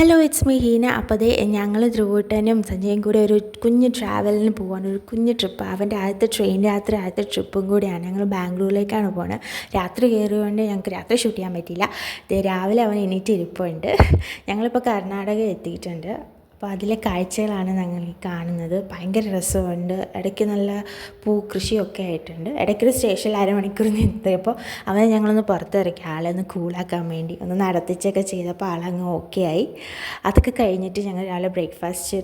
Hello it's me ഹീന. അപ്പോൾ അതേ ഞങ്ങൾ ധ്രുവൂട്ടനും സഞ്ജയും കൂടെ ഒരു കുഞ്ഞ് ട്രാവലിന് പോവാണ്, ഒരു കുഞ്ഞ് ട്രിപ്പ്. അവൻ്റെ ആദ്യത്തെ ട്രിപ്പും കൂടിയാണ്. ഞങ്ങൾ ബാംഗ്ലൂരിലേക്കാണ് പോകുന്നത്. രാത്രി കയറിയതുകൊണ്ട് ഞങ്ങൾക്ക് രാത്രി ഷൂട്ട് ചെയ്യാൻ പറ്റിയില്ല. രാവിലെ അവൻ എണീറ്റ് ഇരിപ്പുണ്ട്. ഞങ്ങളിപ്പോൾ കർണാടക എത്തിയിട്ടുണ്ട്. അപ്പോൾ അതിലെ കാഴ്ചകളാണ് ഞങ്ങൾ ഈ കാണുന്നത്. ഭയങ്കര രസമുണ്ട്. ഇടയ്ക്ക് നല്ല കൃഷിയൊക്കെ ആയിട്ടുണ്ട്. ഇടയ്ക്കൊരു സ്റ്റേഷനിൽ അരമണിക്കൂർ നിർത്തിയപ്പോൾ അവനെ ഞങ്ങളൊന്ന് പുറത്തിറക്കി, ആളൊന്ന് കൂളാക്കാൻ വേണ്ടി ഒന്ന് നടത്തിച്ചൊക്കെ ചെയ്തപ്പോൾ ആളങ്ങ് ഓക്കെ ആയി. അതൊക്കെ കഴിഞ്ഞിട്ട് ഞങ്ങൾ രാവിലെ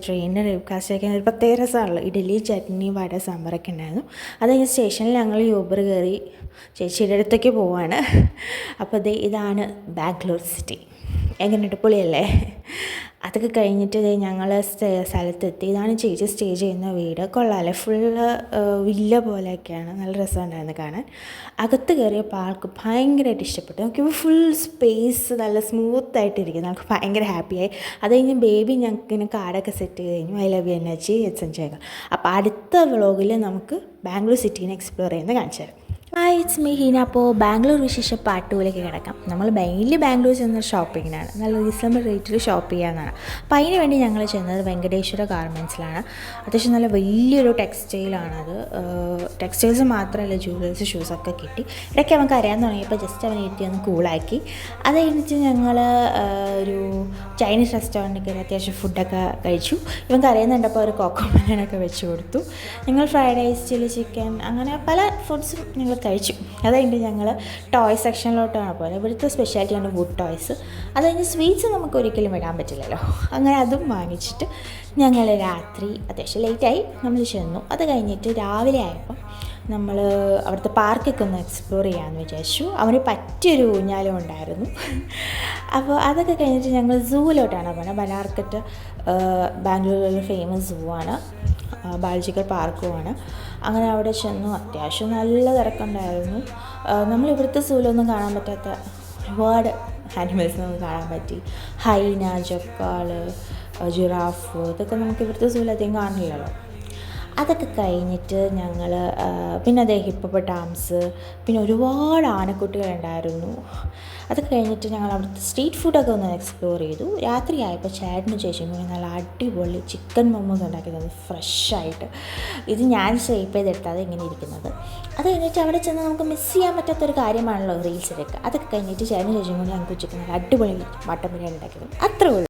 ട്രെയിനിൻ്റെ ബ്രേക്ക്ഫാസ്റ്റ് കഴിക്കാൻ ഒരു പ്രത്യേക രസമാണല്ലോ. ഇഡ്ഡലി, ചട്നി, വട, സാമ്പാറൊക്കെ ഉണ്ടായിരുന്നു. അത് കഴിഞ്ഞ് സ്റ്റേഷനിൽ ഞങ്ങൾ യൂബർ കയറി ചേച്ചിയുടെ അടുത്തേക്ക് പോവാണ്. അപ്പോൾ ഇതാണ് ബാംഗ്ലൂർ സിറ്റി. എങ്ങനെയുണ്ട്? പൊളിയല്ലേ? അതൊക്കെ കഴിഞ്ഞിട്ട് ഞങ്ങൾ സ്ഥലത്തെത്തി. ഇതാണ് ചേച്ചി സ്റ്റേ ചെയ്യുന്ന വീട്. കൊള്ളാമല്ലേ? ഫുള്ള് വില്ല പോലെയൊക്കെയാണ്. നല്ല രസമുണ്ടായിരുന്നു കാണാൻ. അകത്ത് കയറിയപ്പോൾ ആൾക്ക് ഭയങ്കരമായിട്ട് ഇഷ്ടപ്പെട്ടു. നോക്കിയപ്പോൾ ഫുൾ സ്പേസ് നല്ല സ്മൂത്തായിട്ടിരിക്കുന്നു. നമുക്ക് ഭയങ്കര ഹാപ്പിയായി. അത് കഴിഞ്ഞ് ബേബി ഞങ്ങൾക്ക് ഇങ്ങനെ കാർഡൊക്കെ സെറ്റ് ചെയ്ത് കഴിഞ്ഞു. I love you energy enjoy. അപ്പോൾ അടുത്ത വ്ളോഗിൽ നമുക്ക് ബാംഗ്ലൂർ സിറ്റീനെ എക്സ്പ്ലോർ ചെയ്യുന്നത് കാണിച്ചു തരാം. ഹായ്, ഇറ്റ്സ് മീ ഹീന. അപ്പോൾ ബാംഗ്ലൂർ വിശേഷ പാർട്ട് 2ലേക്ക് കിടക്കാം. നമ്മൾ മെയിൻലി ബാംഗ്ലൂർ ചെന്ന ഷോപ്പിങ്ങിനാണ്, നല്ല റീസണബിൾ റേറ്റിൽ ഷോപ്പ് ചെയ്യാമെന്നാണ്. അപ്പോൾ അതിന് വേണ്ടി ഞങ്ങൾ ചെന്നത് വെങ്കടേശ്വര ഗാർമെൻറ്റ്സിലാണ്. അത്യാവശ്യം നല്ല വലിയൊരു ടെക്സ്റ്റൈലാണത്. ടെക്സ്റ്റൈൽസ് മാത്രമല്ല, ജുവൽസ്, ഷൂസൊക്കെ കിട്ടി. ഇടയ്ക്ക് അവൻ കരയാൻ തുടങ്ങിയപ്പോൾ ജസ്റ്റ് അവനെ ഇരുത്തി ഒന്ന് കൂളാക്കി. അത് കഴിഞ്ഞിട്ട് ഞങ്ങൾ ഒരു ചൈനീസ് റെസ്റ്റോറൻറ്റിൽ കയറി അത്യാവശ്യം ഫുഡൊക്കെ കഴിച്ചു. ഇവൻ കരയുന്നുണ്ടപ്പോൾ ഒരു കോക്കോമലനൊക്കെ വെച്ച് കൊടുത്തു. ഞങ്ങൾ ഫ്രൈഡ് റൈസ്, ചില്ലി ചിക്കൻ, അങ്ങനെ പല ഫുഡ്സും ഞങ്ങൾ കഴിച്ചു. അത് കഴിഞ്ഞിട്ട് ഞങ്ങൾ ടോയ് സെക്ഷനിലോട്ടാണ് പോയത്. ഇവിടുത്തെ സ്പെഷ്യാലിറ്റിയാണ് വുഡ് ടോയ്സ്. അത് കഴിഞ്ഞ് സ്വീറ്റ്സ് നമുക്ക് ഒരിക്കലും ഇടാൻ പറ്റില്ലല്ലോ, അങ്ങനെ അതും വാങ്ങിച്ചിട്ട് ഞങ്ങൾ രാത്രി അത്യാവശ്യം ലേറ്റായി നമ്മൾ ചെന്നു. അത് കഴിഞ്ഞിട്ട് രാവിലെ ആയപ്പോൾ നമ്മൾ അവിടുത്തെ പാർക്കൊക്കെ ഒന്ന് എക്സ്പ്ലോർ ചെയ്യാമെന്ന് വിചാരിച്ചു. അവന് പറ്റിയൊരു ഊഞ്ഞാലും ഉണ്ടായിരുന്നു. അപ്പോൾ അതൊക്കെ കഴിഞ്ഞിട്ട് ഞങ്ങൾ സൂവിലോട്ടാണ് പോകുന്നത്. ബനാർക്കറ്റ് ബാംഗ്ലൂരിലെ ഫേമസ് സൂ ആണ്, ബാൾജിക്കൽ പാർക്കുമാണ്. അങ്ങനെ അവിടെ ചെന്നു. അത്യാവശ്യം നല്ല തിരക്കുണ്ടായിരുന്നു. നമ്മളിവിടുത്തെ സൂവിലൊന്നും കാണാൻ പറ്റാത്ത ഒരുപാട് ആനിമൽസ് നമുക്ക് കാണാൻ പറ്റി. ഹൈന, ജക്കാൾ, ജിറാഫ്, ഇതൊക്കെ നമുക്ക് ഇവിടുത്തെ സൂവിലധികം കാണില്ലല്ലോ. അതൊക്കെ കഴിഞ്ഞിട്ട് ഞങ്ങൾ പിന്നെ ഹിപ്പോപ്പൊട്ടാമസ്, പിന്നെ ഒരുപാട് ആനക്കുട്ടികളുണ്ടായിരുന്നു. അതൊക്കെ കഴിഞ്ഞിട്ട് ഞങ്ങൾ അവിടുത്തെ സ്ട്രീറ്റ് ഫുഡൊക്കെ ഒന്ന് എക്സ്പ്ലോർ ചെയ്തു. രാത്രിയായപ്പോൾ ചേട്ടനും ചേച്ചിയും കൂടി നല്ല അടിപൊളി ചിക്കൻ മൊമോസ് ഉണ്ടാക്കിയത് ഫ്രഷായിട്ട്. ഇത് ഞാൻ ഷേപ്പ് ചെയ്തെടുത്താതെ ഇങ്ങനെ ഇരിക്കുന്നത്. അത് കഴിഞ്ഞിട്ട് അവിടെ ചെന്ന് നമുക്ക് മിസ് ചെയ്യാൻ പറ്റാത്തൊരു കാര്യമാണല്ലോ റീൽസിലൊക്കെ. അതൊക്കെ കഴിഞ്ഞിട്ട് ചേട്ടനും ചേച്ചിയും കൂടി ഞങ്ങൾക്ക് ഉച്ചയ്ക്ക് നല്ല അടിപൊളി മട്ടൻ ബിരിയാണി ഉണ്ടാക്കിയത്. അത്രേ ഉള്ളൂ.